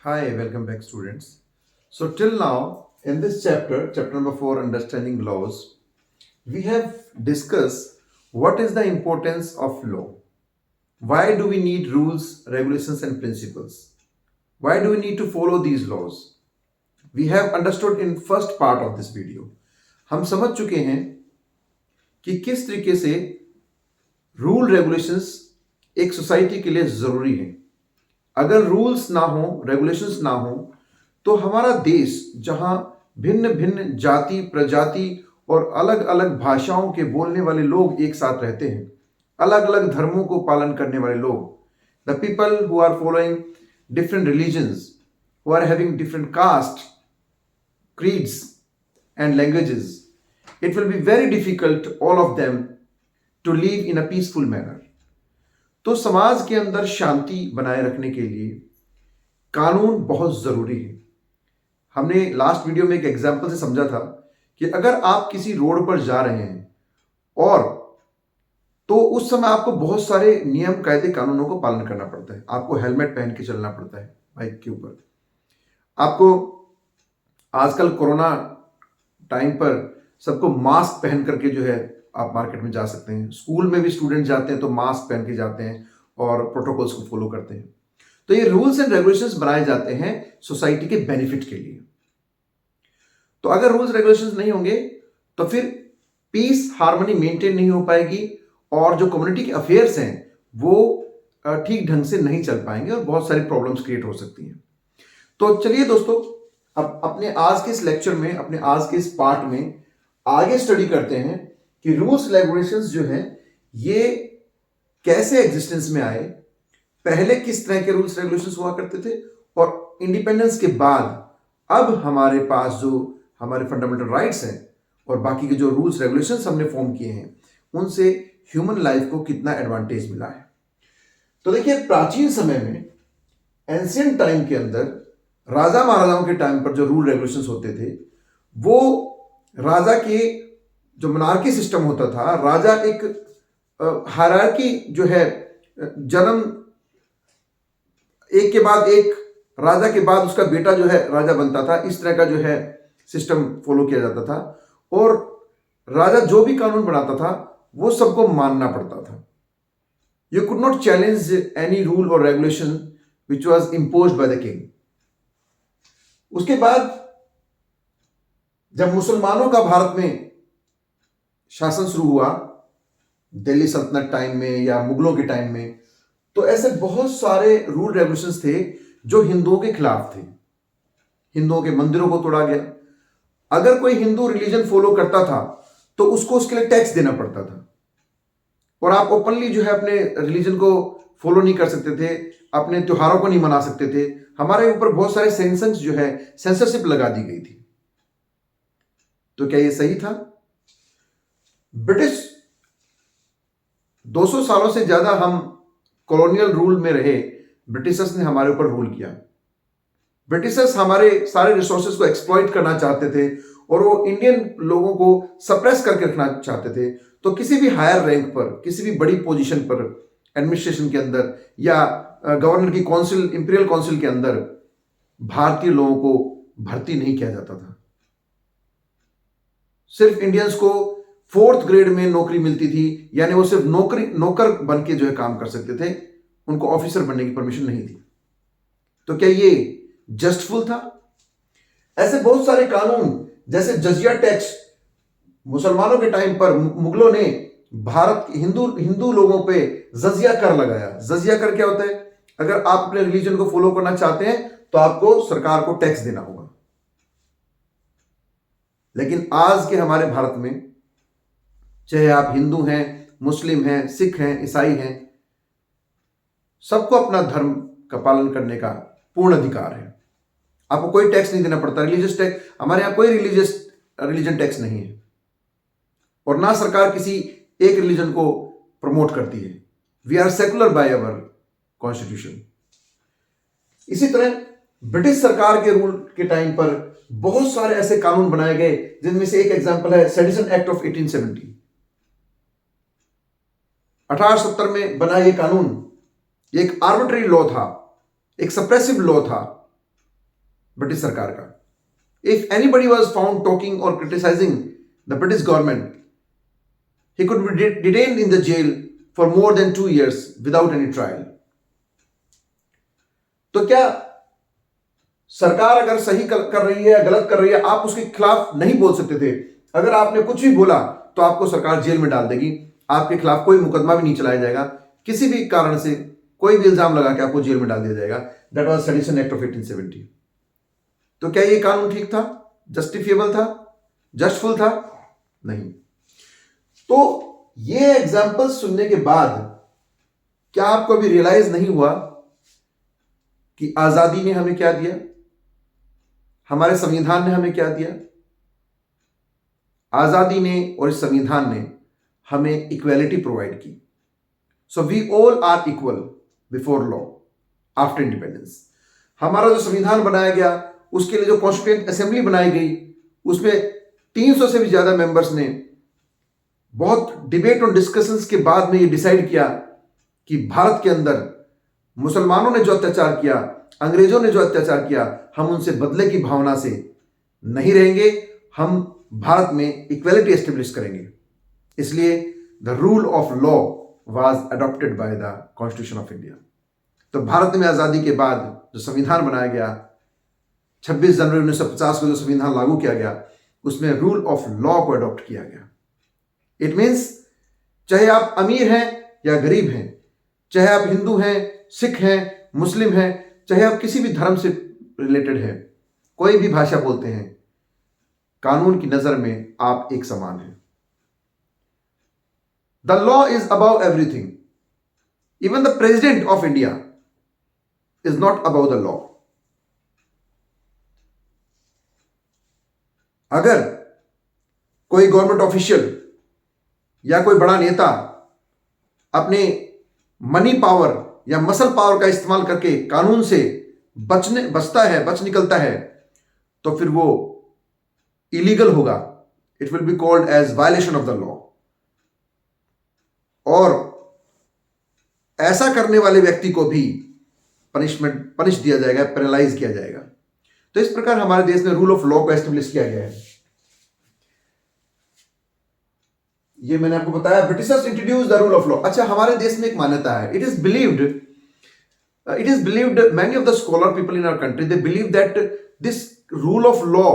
Hi, welcome back, students. So, till now, in this chapter number 4, Understanding Laws, we have discussed what is the importance of law. Why do we need rules, regulations, and principles? Why do we need to follow these laws? We have understood in first part of this video. हम समझ चुके हैं कि किस तरीके से rule regulations एक society के लिए ज़रूरी है। अगर रूल्स ना हो, रेगुलेशंस ना हो, तो हमारा देश जहां भिन्न भिन्न जाति, प्रजाति और अलग अलग भाषाओं के बोलने वाले लोग एक साथ रहते हैं, अलग अलग धर्मों को पालन करने वाले लोग, the people who are following different religions, who are having different caste, creeds and languages, it will be very difficult all of them to live in a peaceful manner. तो समाज के अंदर शांति बनाए रखने के लिए कानून बहुत जरूरी है। हमने लास्ट वीडियो में एक एग्जांपल से समझा था कि अगर आप किसी रोड पर जा रहे हैं और तो उस समय आपको बहुत सारे नियम कायदे कानूनों को पालन करना पड़ता है। आपको हेलमेट पहन के चलना पड़ता है बाइक के ऊपर। आपको आजकल कोरोना टाइम पर सबको मास्क पहन करके जो है आप मार्केट में जा सकते हैं। स्कूल में भी स्टूडेंट जाते हैं तो मास्क पहन के जाते हैं और प्रोटोकॉल्स को फॉलो करते हैं। तो ये रूल्स एंड रेगुलेशंस बनाए जाते हैं सोसाइटी के बेनिफिट के लिए। तो अगर रूल्स रेगुलेशंस नहीं होंगे तो फिर पीस, हार्मनी मेंटेन नहीं हो पाएगी और जो कम्युनिटी के अफेयर्स हैं वो ठीक ढंग से नहीं चल पाएंगे और बहुत सारी प्रॉब्लम्स क्रिएट हो सकती हैं। तो चलिए दोस्तों, अब अपने आज के इस लेक्चर में, अपने आज के इस पार्ट में आगे स्टडी करते हैं कि रूल्स रेगुलेशंस जो हैं ये कैसे एग्जिस्टेंस में आए, पहले किस तरह के रूल्स रेगुलेशंस हुआ करते थे और इंडिपेंडेंस के बाद अब हमारे पास जो हमारे फंडामेंटल राइट्स हैं और बाकी के जो रूल्स रेगुलेशंस हमने फॉर्म किए हैं उनसे ह्यूमन लाइफ को कितना एडवांटेज मिला है। तो देखिए, प्राचीन समय में, एंशियंट टाइम के अंदर, राजा महाराजाओं के टाइम पर जो रूल रेगुलेशंस होते थे वो राजा के जो मोनार्की सिस्टम होता था, राजा एक हायरार्की जो है, जन्म एक के बाद एक, राजा के बाद उसका बेटा जो है राजा बनता था, इस तरह का जो है सिस्टम फॉलो किया जाता था और राजा जो भी कानून बनाता था वो सबको मानना पड़ता था। You could not challenge any rule और regulation which was imposed by the king. उसके बाद जब मुसलमानों का भारत में शासन शुरू हुआ, दिल्ली सल्तनत टाइम में या मुगलों के टाइम में, तो ऐसे बहुत सारे रूल रेगुलेशंस थे जो हिंदुओं के खिलाफ थे। हिंदुओं के मंदिरों को तोड़ा गया। अगर कोई हिंदू रिलीजन फॉलो करता था तो उसको उसके लिए टैक्स देना पड़ता था और आप ओपनली जो है अपने रिलीजन को फॉलो नहीं कर सकते थे, अपने त्योहारों को नहीं मना सकते थे। हमारे ऊपर बहुत सारे सेंसर्स जो है, सेंसरशिप लगा दी गई थी। तो क्या ये सही था? ब्रिटिश 200 सालों से ज्यादा हम कॉलोनियल रूल में रहे। ब्रिटिशर्स ने हमारे ऊपर रूल किया। ब्रिटिशर्स हमारे सारे रिसोर्सेज को एक्सप्लॉइट करना चाहते थे और वो इंडियन लोगों को सप्रेस करके रखना चाहते थे। तो किसी भी हायर रैंक पर, किसी भी बड़ी पोजीशन पर एडमिनिस्ट्रेशन के अंदर या गवर्नर की काउंसिल, इंपीरियल काउंसिल के अंदर भारतीय लोगों को भर्ती नहीं किया जाता था। सिर्फ इंडियंस को 4th ग्रेड में नौकरी मिलती थी, यानी वो सिर्फ नौकर बन के जो है काम कर सकते थे, उनको ऑफिसर बनने की परमिशन नहीं थी। तो क्या ये जस्टफुल था? ऐसे बहुत सारे कानून, जैसे जजिया टैक्स, मुसलमानों के टाइम पर मुगलों ने भारत हिंदू लोगों पे जजिया कर लगाया। जजिया कर क्या होता है? अगर आप अपने रिलीजन को फॉलो करना चाहते हैं तो आपको सरकार को टैक्स देना होगा। लेकिन आज के हमारे भारत में, चाहे आप हिंदू हैं, मुस्लिम हैं, सिख हैं, ईसाई हैं, सबको अपना धर्म का पालन करने का पूर्ण अधिकार है। आपको कोई टैक्स नहीं देना पड़ता। रिलीजियस टैक्स, हमारे यहां कोई रिलीजन टैक्स नहीं है और ना सरकार किसी एक रिलीजन को प्रमोट करती है। We are secular by our constitution. इसी तरह ब्रिटिश सरकार के रूल के टाइम पर बहुत सारे ऐसे कानून बनाए गए, जिनमें से एक एग्जांपल है सेडिशन एक्ट ऑफ 1870। 1870 में बना यह कानून एक आर्बिट्री लॉ था, एक सप्रेसिव लॉ था ब्रिटिश सरकार का। If anybody was found talking और criticising the British government, he could be detained in the jail for more than 2 years without any trial. तो क्या सरकार अगर सही कर रही है या गलत कर रही है, आप उसके खिलाफ नहीं बोल सकते थे। अगर आपने कुछ भी बोला तो आपको सरकार जेल में डाल देगी, आपके खिलाफ कोई मुकदमा भी नहीं चलाया जाएगा, किसी भी कारण से कोई भी इल्जाम लगा के आपको जेल में डाल दिया जाएगा। That was sedition act of 1870। तो क्या ये कानून ठीक था, जस्टिफिएबल था, जस्टफुल था? नहीं। तो ये एग्जाम्पल सुनने के बाद क्या आपको अभी रियलाइज नहीं हुआ कि आजादी ने हमें क्या दिया, हमारे संविधान ने हमें क्या दिया? आजादी ने और इस संविधान ने हमें इक्वालिटी प्रोवाइड की। So we all are equal before law after independence. हमारा जो संविधान बनाया गया, उसके लिए जो कॉन्स्टिट्यूएंट असेंबली बनाई गई, उसमें 300 से भी ज्यादा मेंबर्स ने बहुत डिबेट और डिस्कशंस के बाद में ये डिसाइड किया कि भारत के अंदर मुसलमानों ने जो अत्याचार किया, अंग्रेजों ने जो अत्याचार किया, हम उनसे बदले की भावना से नहीं रहेंगे, हम भारत में इक्वालिटी एस्टेब्लिश करेंगे। इसलिए the rule of law was adopted by the constitution of India. तो भारत में आजादी के बाद जो संविधान बनाया गया, 26 जनवरी 1950 को जो संविधान लागू किया गया, उसमें रूल ऑफ लॉ को अडॉप्ट किया गया। इट मीन्स चाहे आप अमीर हैं या गरीब हैं, चाहे आप हिंदू हैं, सिख हैं, मुस्लिम हैं, चाहे आप किसी भी धर्म से रिलेटेड हैं, कोई भी भाषा बोलते हैं, कानून की नजर में आप एक समान हैं। The law is above everything. Even the president of India is not above the law. अगर कोई गवर्नमेंट ऑफिशियल या कोई बड़ा नेता अपने मनी पावर या मसल पावर का इस्तेमाल करके कानून से बच निकलता है, तो फिर वो इलीगल होगा। It will be called as violation of the law. और ऐसा करने वाले व्यक्ति को भी पनिश दिया जाएगा, पेनलाइज किया जाएगा। तो इस प्रकार हमारे देश में रूल ऑफ लॉ को एस्टेब्लिश किया गया है। ये मैंने आपको बताया, Britishers introduce the rule of law. अच्छा, हमारे देश में एक मान्यता है, it is believed many of the scholar people in our country, they believe that this rule of law,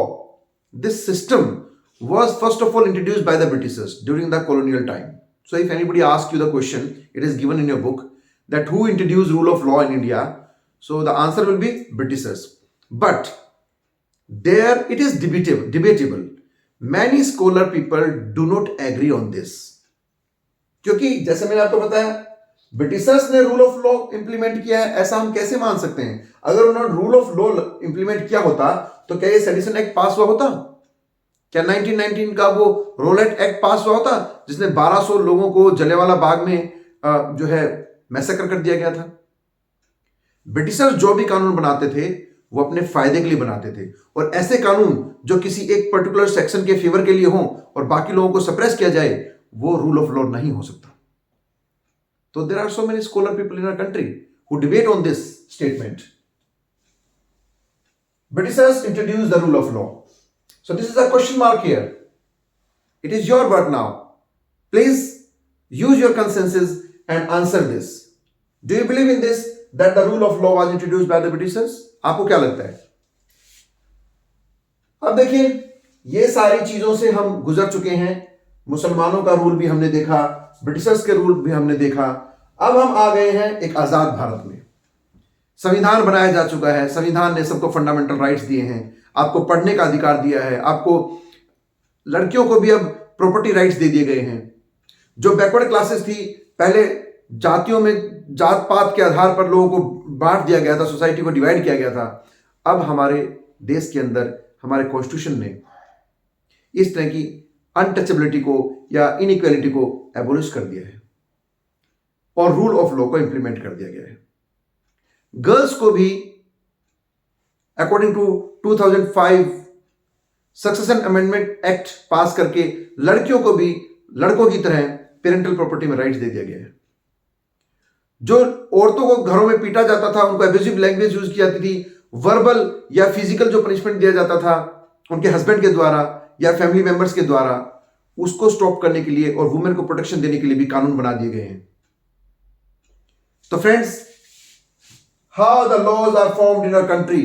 this system was first of all introduced by the Britishers during the colonial time. So if anybody asks you the question, it is given in your book that who introduced rule of law in India, so the answer will be Britishers. But there it is debatable. Many scholar people do not agree on this. क्योंकि जैसे मैंने आपको बताया, Britishers ने rule of law implement किया है, ऐसा हम कैसे मान सकते हैं? अगर उन्होंने रूल ऑफ लॉ इंप्लीमेंट किया होता तो क्या ये सेडिशन एक्ट पास हुआ होता? क्या 1919 का वो रोलेट एक्ट पास हुआ होता जिसने 1200 लोगों को जलियांवाला बाग में जो है मैसेकर कर दिया गया था? ब्रिटिशर्स जो भी कानून बनाते थे वो अपने फायदे के लिए बनाते थे, और ऐसे कानून जो किसी एक पर्टिकुलर सेक्शन के फेवर के लिए हों और बाकी लोगों को सप्रेस किया जाए, वो रूल ऑफ लॉ नहीं हो सकता। तो there are so many scholar people in our country who debate on this statement. Britishers introduced the rule of law. So this is a question mark here. It is your word now. Please use your consensus and answer this. Do you believe in this, that the rule of law was introduced by the Britishers? आपको क्या लगता है? अब देखिए, ये सारी चीजों से हम गुजर चुके हैं। मुसलमानों का रूल भी हमने देखा, ब्रिटिशर्स के रूल भी हमने देखा। अब हम आ गए हैं एक आजाद भारत में। संविधान बनाया जा चुका है, संविधान ने सबको फंडामेंटल राइट्स दिए हैं, आपको पढ़ने का अधिकार दिया है, आपको लड़कियों को भी अब प्रॉपर्टी राइट्स दे दिए गए हैं। जो बैकवर्ड क्लासेस थी, पहले जातियों में जात पात के आधार पर लोगों को बांट दिया गया था, सोसाइटी को डिवाइड किया गया था। अब हमारे देश के अंदर हमारे कॉन्स्टिट्यूशन ने इस तरह की अनटचेबिलिटी को या इनइक्वालिटी को एबोलिश कर दिया है और रूल ऑफ लॉ को इंप्लीमेंट कर दिया गया है। गर्ल्स को भी according to 2005 succession amendment act pass करके लड़कियों को भी लड़कों की तरह पेरेंटल प्रॉपर्टी में राइट्स दे दिया गया है। जो औरतों को घरों में पीटा जाता था, उनको एब्यूजिव लैंग्वेज यूज की जाती थी, वर्बल या फिजिकल जो पनिशमेंट दिया जाता था उनके हस्बैंड के द्वारा या फैमिली मेंबर्स के द्वारा, उसको स्टॉप करने के लिए और वुमेन को प्रोटेक्शन देने के लिए भी कानून बना दिए गए हैं। तो friends, how the laws are formed in our country.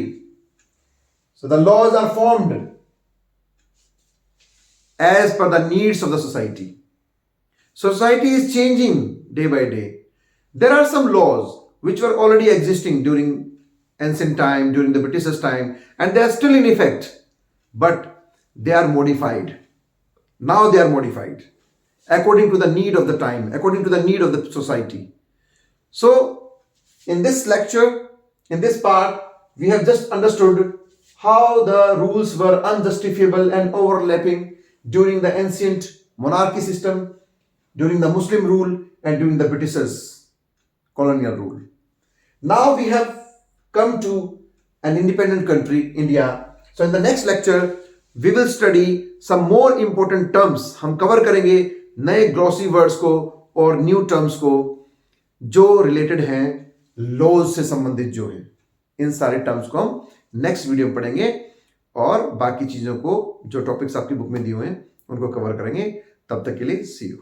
So the laws are formed as per the needs of the society. Society is changing day by day. There are some laws which were already existing during ancient time, during the British's time, and they are still in effect, but they are modified. Now they are modified according to the need of the time, according to the need of the society. So, in this lecture, in this part, we have just understood how the rules were unjustifiable and overlapping during the ancient monarchy system, during the Muslim rule, and during the Britishers' colonial rule. Now we have come to an independent country, India. So in the next lecture, we will study some more important terms. हम cover करेंगे नए glossy words को और new terms को जो related हैं laws से संबंधित जो हैं। इन सारे terms को हम next video में पढ़ेंगे और बाकी चीजों को जो टॉपिक्स आपकी बुक में दिए हुए हैं उनको कवर करेंगे। तब तक के लिए सी यू।